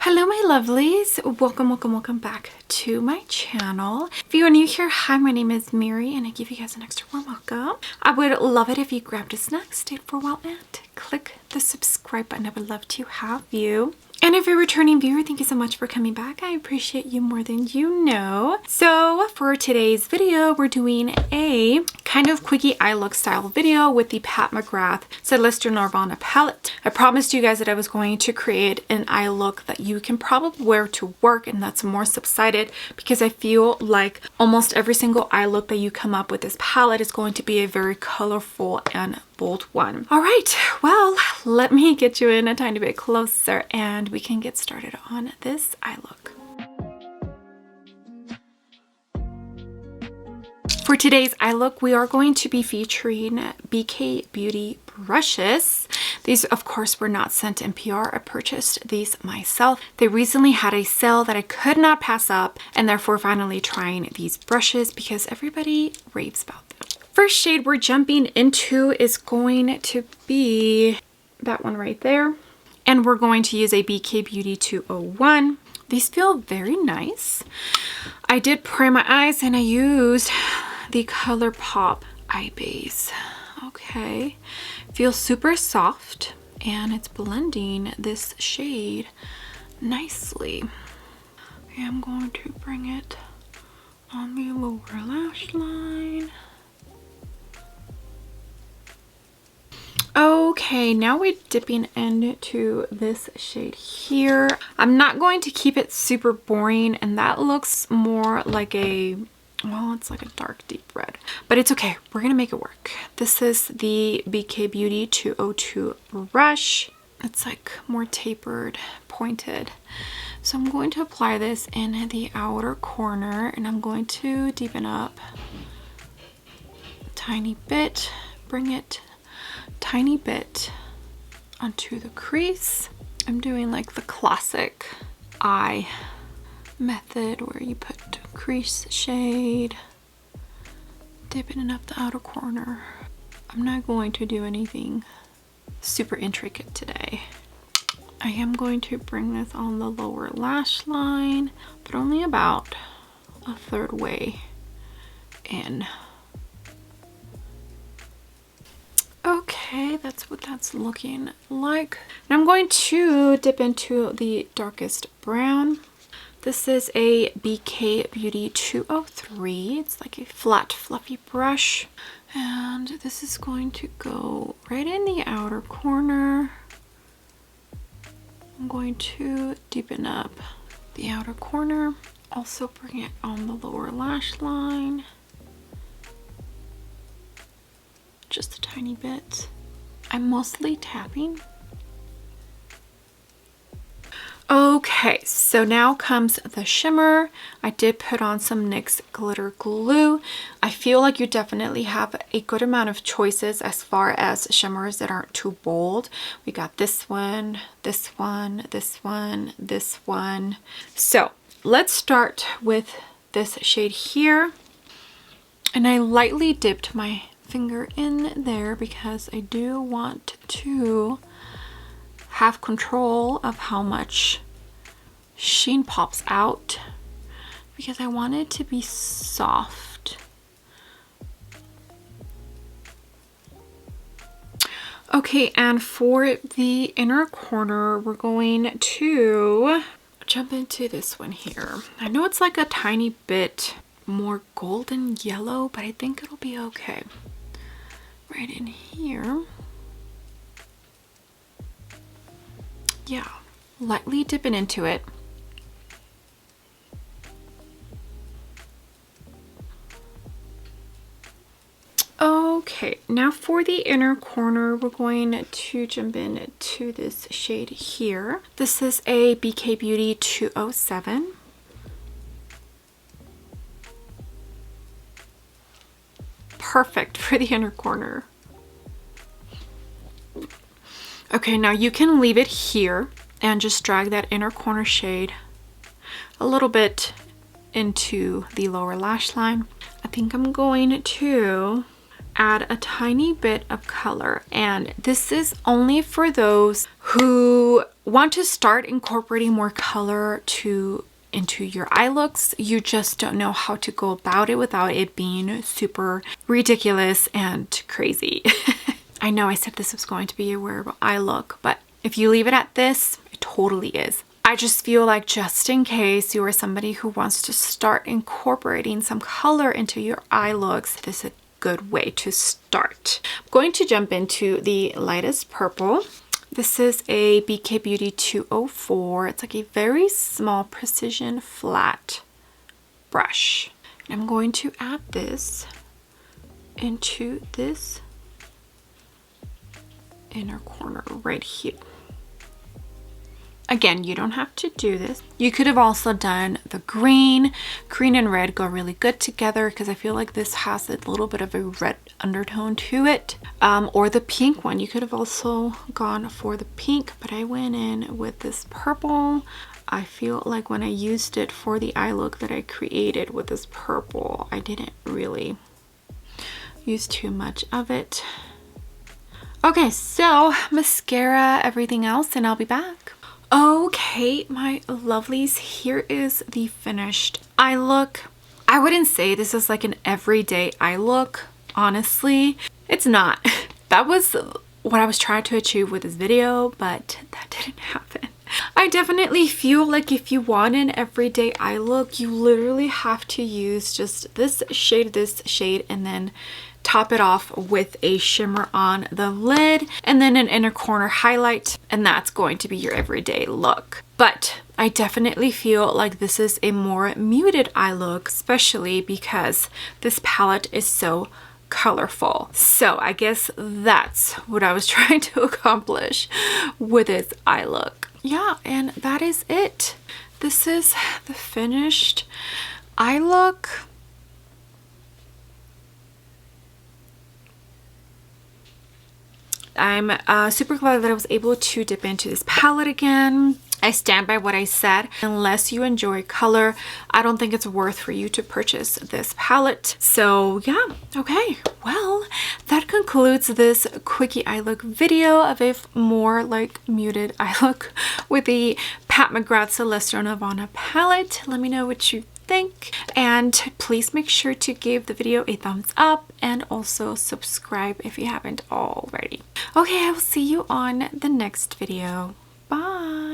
Hello my lovelies, welcome back to my channel. If you are new here, hi, my name is Mary and I give you guys an extra warm welcome. I would love it if you grabbed a snack, stayed for a while and click the subscribe button. I would love to have you. And if you're a returning viewer, thank you so much for coming back. I appreciate you more than you know. So for today's video, we're doing a kind of quickie eye look style video with the McGrath Celestial Nirvana palette. I promised you guys that I was going to create an eye look that you can probably wear to work and that's more subsided, because I feel like almost every single eye look that you come up with this palette is going to be a very colorful and bold one. All right, well, let me get you in a tiny bit closer and we can get started on this eye look. For today's eye look, we are going to be featuring BK Beauty brushes. These, of course, were not sent in PR. I purchased these myself. They recently had a sale that I could not pass up, and therefore finally trying these brushes because everybody raves about them. First shade we're jumping into is going to be that one right there. And we're going to use a BK Beauty 201. These feel very nice. I did prime my eyes and I used the ColourPop eye base. Okay, feels super soft and it's blending this shade nicely. I'm going to bring it on the lower lash line. Okay, now we're dipping into this shade here. I'm not going to keep it super boring, and that looks more like a, well, it's like a dark deep red, but it's okay. We're gonna make it work. This is the BK Beauty 202 brush. It's like more tapered, pointed. So I'm going to apply this in the outer corner and I'm going to deepen up a tiny bit, bring it tiny bit onto the crease. I'm doing like the classic eye method where you put crease shade, dipping up the outer corner. I'm not going to do anything super intricate today. I am going to bring this on the lower lash line, but only about a third way in. Okay, that's what that's looking like. And I'm going to dip into the darkest brown. This is a BK Beauty 203. It's like a flat, fluffy brush. And this is going to go right in the outer corner. I'm going to deepen up the outer corner. Also bring it on the lower lash line. Just a tiny bit. I'm mostly tapping. Okay, so now comes the shimmer. I did put on some NYX glitter glue. I feel like you definitely have a good amount of choices as far as shimmers that aren't too bold. We got this one, this one, this one, this one. So let's start with this shade here. And I lightly dipped my finger in there because I do want to have control of how much sheen pops out because I want it to be soft. Okay, and for the inner corner, we're going to jump into this one here. I know it's like a tiny bit more golden yellow, but I think it'll be okay. Right in here. Yeah, lightly dipping into it. Okay, now for the inner corner, we're going to jump into this shade here. This is a BK Beauty 207. Perfect for the inner corner. Okay, now you can leave it here and just drag that inner corner shade a little bit into the lower lash line. I think I'm going to add a tiny bit of color, and this is only for those who want to start incorporating more color into your eye looks. You just don't know how to go about it without it being super ridiculous and crazy. I know I said this was going to be a wearable eye look, but if you leave it at this, it totally is. I just feel like just in case you are somebody who wants to start incorporating some color into your eye looks, this is a good way to start. I'm going to jump into the lightest purple. This is a BK Beauty 204. It's like a very small precision flat brush. I'm going to add this into this inner corner right here. Again, you don't have to do this. You could have also done the green. Green and red go really good together because I feel like this has a little bit of a red undertone to it. Or the pink one. You could have also gone for the pink, but I went in with this purple. I feel like when I used it for the eye look that I created with this purple, I didn't really use too much of it. Okay, so mascara, everything else, and I'll be back. Okay, my lovelies, here is the finished eye look. I wouldn't say this is like an everyday eye look, honestly. It's not. That was what I was trying to achieve with this video, but that didn't happen. I definitely feel like if you want an everyday eye look, you literally have to use just this shade, and then top it off with a shimmer on the lid and then an inner corner highlight, and that's going to be your everyday look. But I definitely feel like this is a more muted eye look, especially because this palette is so colorful. So I guess that's what I was trying to accomplish with this eye look. Yeah, and that is it. This is the finished eye look. I'm super glad that I was able to dip into this palette again. I stand by what I said. Unless you enjoy color, I don't think it's worth for you to purchase this palette. So yeah, okay. Well, that concludes this quickie eye look video of a more like muted eye look with the McGrath Celestial Nirvana palette. Let me know what you think, and please make sure to give the video a thumbs up and also subscribe if you haven't already. Okay, I will see you on the next video. Bye.